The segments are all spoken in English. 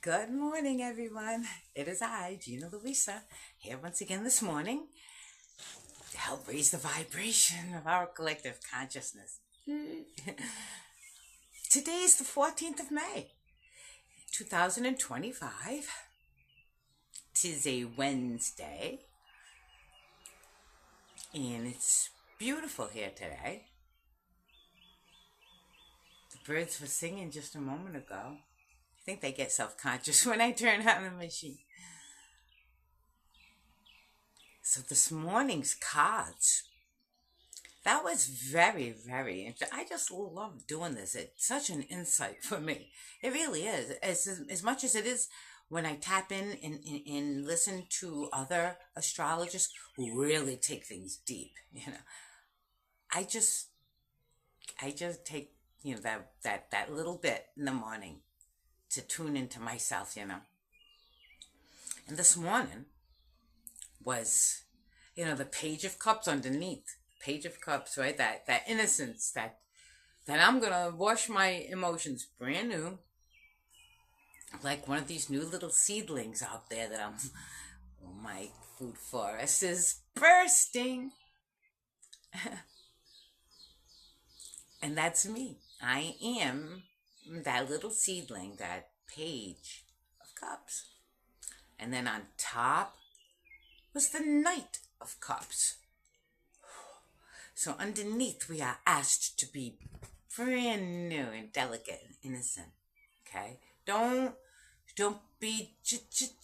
Good morning, everyone. It is I, Gina Louisa, here once again this morning to help raise the vibration of our collective consciousness. Today is the 14th of May, 2025. Tis a Wednesday, and it's beautiful here today. The birds were singing just a moment ago. I think they get self-conscious when I turn on the machine. So this morning's cards, that was very, very interesting. I just love doing this. It's such an insight for me. It really is. As much as it is when I tap in and listen to other astrologers who really take things deep, I just take, that little bit in the morning to tune into myself, And this morning was, the Page of Cups underneath. Page of Cups, right? That innocence, that I'm gonna wash my emotions brand new. Like one of these new little seedlings out there that my food forest is bursting. And that's me. I am that little seedling, that Page of Cups. And then on top was the Knight of Cups. So underneath we are asked to be brand new and delicate and innocent. Okay? Don't be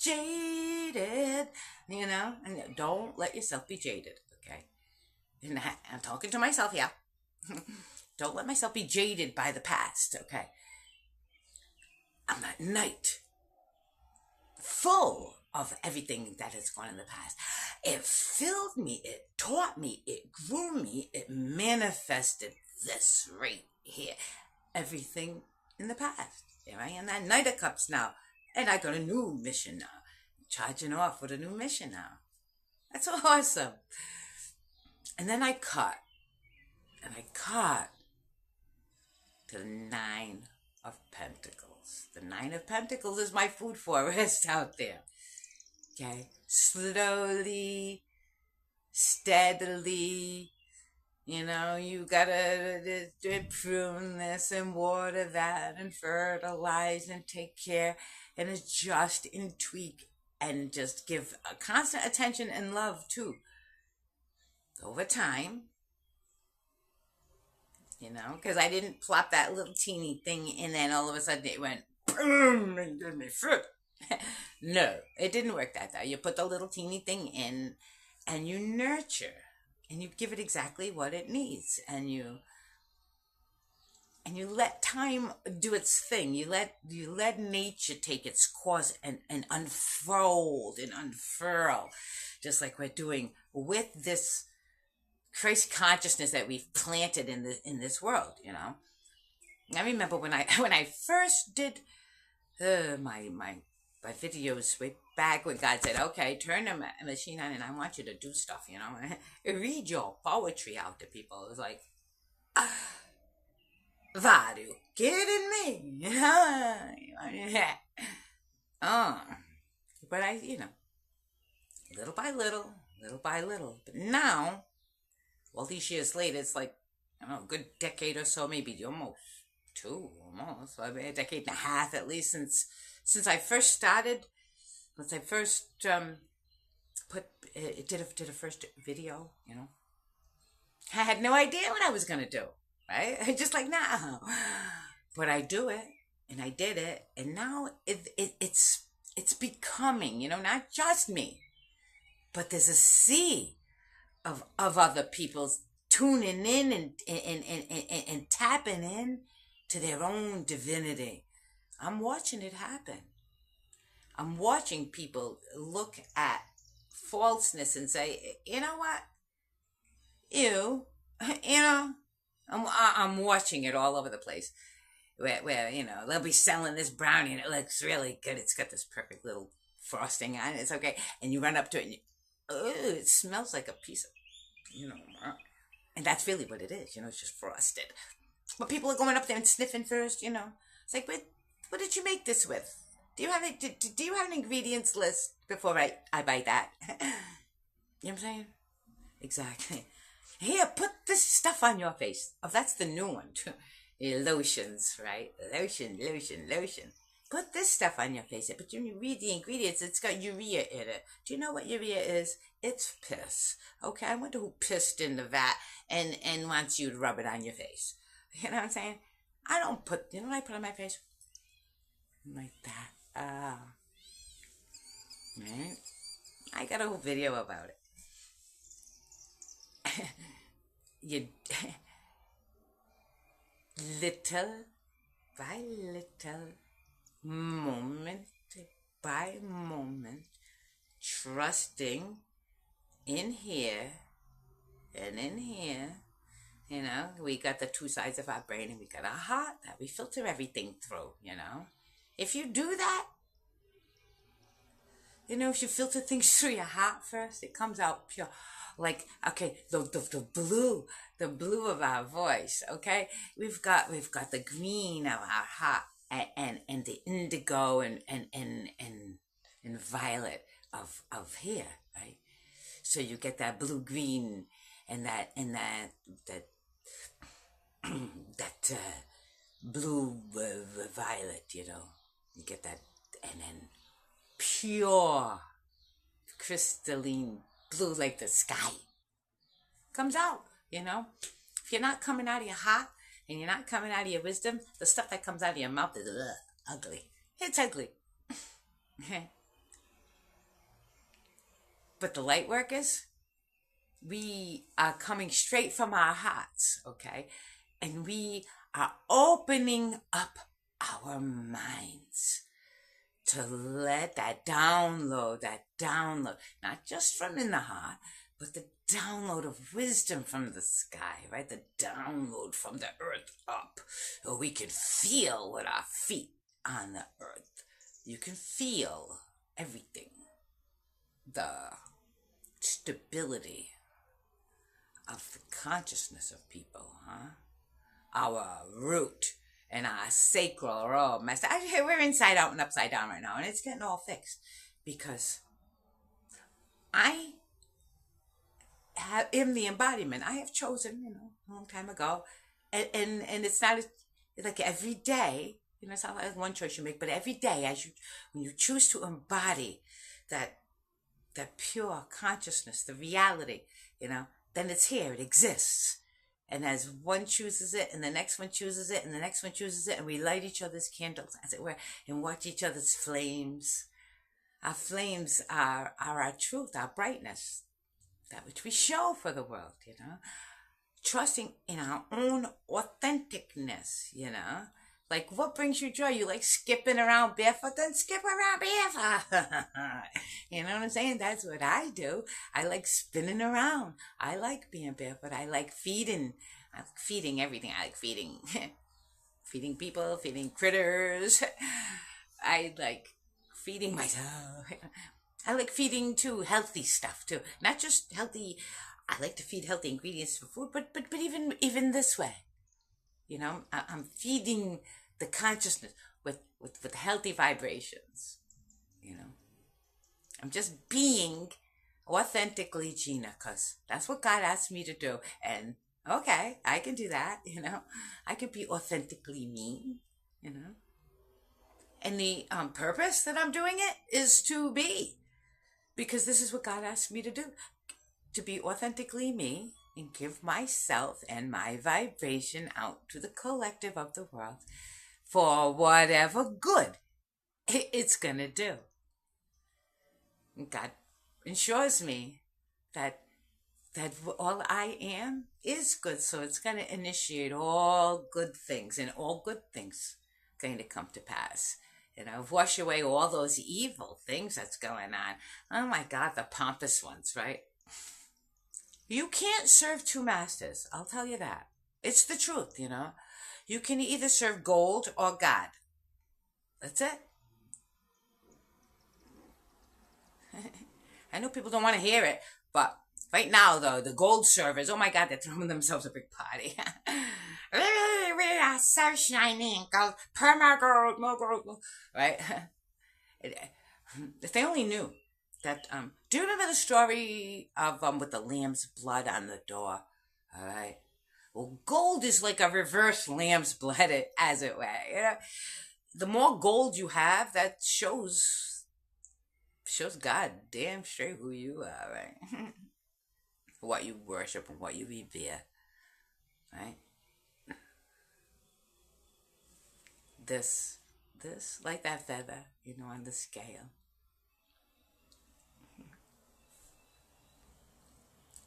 jaded, and don't let yourself be jaded, okay? And I'm talking to myself, yeah. Don't let myself be jaded by the past, okay? I'm that knight, full of everything that has gone in the past. It filled me, it taught me, it grew me, it manifested this right here. Everything in the past. Here I am, that Knight of Cups now. And I got a new mission now. Charging off with a new mission now. That's awesome. And then I cut. And I cut to the Nine of Pentacles. The Nine of Pentacles is my food forest out there. Okay? Slowly, steadily, you gotta prune this and water that and fertilize and take care and adjust and tweak and just give a constant attention and love too. Over time, because I didn't plop that little teeny thing and then all of a sudden it went boom and gave me fruit. No, it didn't work that way. You put the little teeny thing in and you nurture and you give it exactly what it needs and you let time do its thing. You let nature take its course and unfold and unfurl, just like we're doing with this crazy consciousness that we've planted in this world. I remember when I first did my videos way back when God said, "Okay, turn the machine on, and I want you to do stuff." Read your poetry out to people. It was like, are you kidding me? But I, little by little. But now, all these years later, it's like, I don't know, a good decade or so, maybe almost I mean, a decade and a half at least since I first started, since I first did a first video, I had no idea what I was gonna do, right? Just like now, but I do it, and I did it, and now it's becoming, not just me, but there's a sea of other people's tuning in and tapping in to their own divinity. I'm watching it happen. I'm watching people look at falseness and say, you know what? I'm watching it all over the place. Where they'll be selling this brownie and it looks really good. It's got this perfect little frosting on it. It's okay. And you run up to it and it smells like a piece of, and that's really what it is. It's just frosted. But people are going up there and sniffing first, It's like, what did you make this with? Do you have an ingredients list before I buy that? You know what I'm saying? Exactly. Here, put this stuff on your face. Oh, that's the new one. Lotions, right? Lotion. Put this stuff on your face. But when you read the ingredients, it's got urea in it. Do you know what urea is? It's piss. Okay, I wonder who pissed in the vat and wants you to rub it on your face. You know what I'm saying? I don't put, you know what I put on my face? Like that. Right? I got a whole video about it. You little by little, moment by moment, trusting in here and in here. You know, we got the two sides of our brain and we got our heart that we filter everything through, you know. If you do that, you know, if you filter things through your heart first, it comes out pure. Like, okay, the blue of our voice, okay? We've got the green of our heart and the indigo and violet of here, right? So you get that blue green and that that blue violet, you know. You get that, and then pure crystalline blue like the sky comes out, you know. If you're not coming out of your heart and you're not coming out of your wisdom, the stuff that comes out of your mouth is ugly. It's ugly. But the light workers, we are coming straight from our hearts, okay? And we are opening up our minds to let that download, not just from in the heart, but the download of wisdom from the sky, right? The download from the earth up. So we can feel with our feet on the earth. You can feel everything. The stability of the consciousness of people, huh? Our root and our sacral are all messed up. We're inside out and upside down right now, and it's getting all fixed because I am the embodiment. I have chosen, you know, a long time ago, and it's not like every day. You know, it's not like one choice you make, but every day, when you choose to embody that pure consciousness, the reality, you know, then it's here. It exists. And as one chooses it, and the next one chooses it, and the next one chooses it, and we light each other's candles, as it were, and watch each other's flames. Our flames are our truth, our brightness, that which we show for the world, you know. Trusting in our own authenticness, you know. Like, what brings you joy? You like skipping around barefoot? Then skip around barefoot. You know what I'm saying? That's what I do. I like spinning around. I like being barefoot. I like feeding. I like feeding everything. I like feeding, feeding people, feeding critters. I like feeding myself. I like feeding too healthy stuff too. Not just healthy. I like to feed healthy ingredients for food, but even this way. You know, I'm feeding the consciousness with healthy vibrations. You know, I'm just being authentically Gina, because that's what God asked me to do. And okay, I can do that. You know, I can be authentically me. You know, and the purpose that I'm doing it is to be, because this is what God asked me to do, to be authentically me and give myself and my vibration out to the collective of the world for whatever good it's gonna do. God ensures me that all I am is good, so it's gonna initiate all good things, and all good things going to come to pass. You know, wash away all those evil things that's going on. Oh my God, the pompous ones, right? You can't serve two masters, I'll tell you that. It's the truth, you know. You can either serve gold or God. That's it. I know people don't want to hear it, but right now, though, the gold servers, oh my God, they're throwing themselves a big party. We are so shiny and gold, perma gold, more gold, right? If they only knew that, do you remember the story of with the lamb's blood on the door? All right. Well, gold is like a reverse lamb's blood, as it were. The more gold you have, that shows God damn straight who you are, right? What you worship and what you revere, right? This, like that feather, on the scale.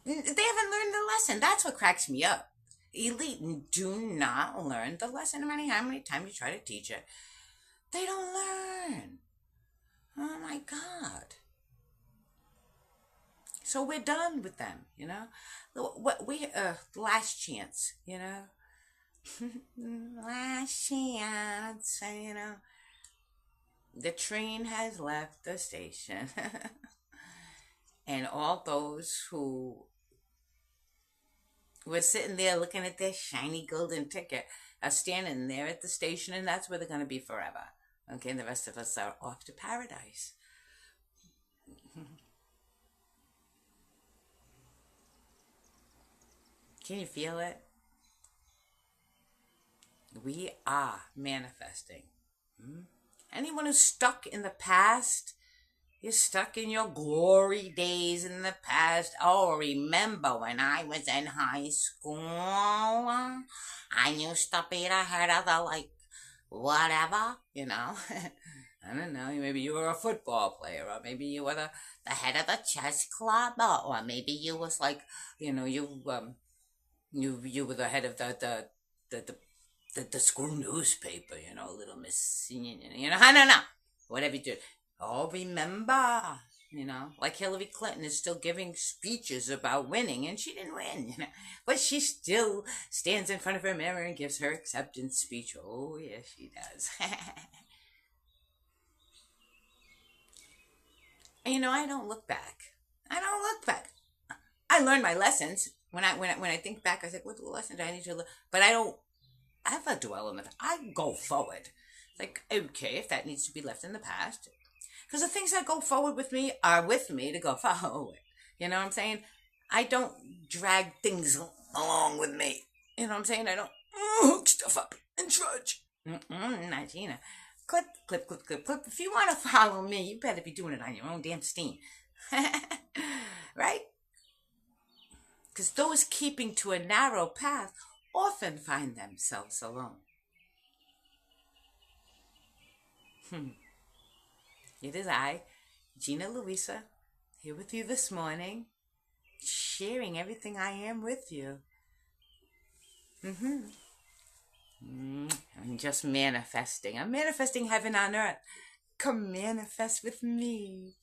They haven't learned the lesson. That's what cracks me up. Elite do not learn the lesson, no matter how many times you try to teach it. They don't learn. Oh my God. So we're done with them, What we last chance, last chance, The train has left the station. And all those who were sitting there looking at their shiny golden ticket are standing there at the station, and that's where they're going to be forever. Okay, and the rest of us are off to paradise. Can you feel it? We are manifesting. Anyone who's stuck in the past, you're stuck in your glory days in the past. Oh, remember when I was in high school? I used to be the head of the, whatever, I don't know, maybe you were a football player, or maybe you were the head of the chess club, or maybe you was you were the head of the school newspaper, Little Miss, I don't know, whatever you do. Oh, remember, like Hillary Clinton is still giving speeches about winning, and she didn't win, but she still stands in front of her mirror and gives her acceptance speech. Oh, yes, she does. And I don't look back. I don't look back. I learned my lessons. When I think back, I think, what lesson did I need to learn? But I don't ever dwell on it. I go forward. Like, okay, if that needs to be left in the past. Because the things that go forward with me are with me to go forward. You know what I'm saying? I don't drag things along with me. You know what I'm saying? I don't hook stuff up and trudge. Not Gina. Clip, clip, clip, clip, clip. If you want to follow me, you better be doing it on your own damn steam. Right? Because those keeping to a narrow path often find themselves alone. It is I, Gina Louisa, here with you this morning, sharing everything I am with you. I'm just manifesting. I'm manifesting heaven on earth. Come manifest with me.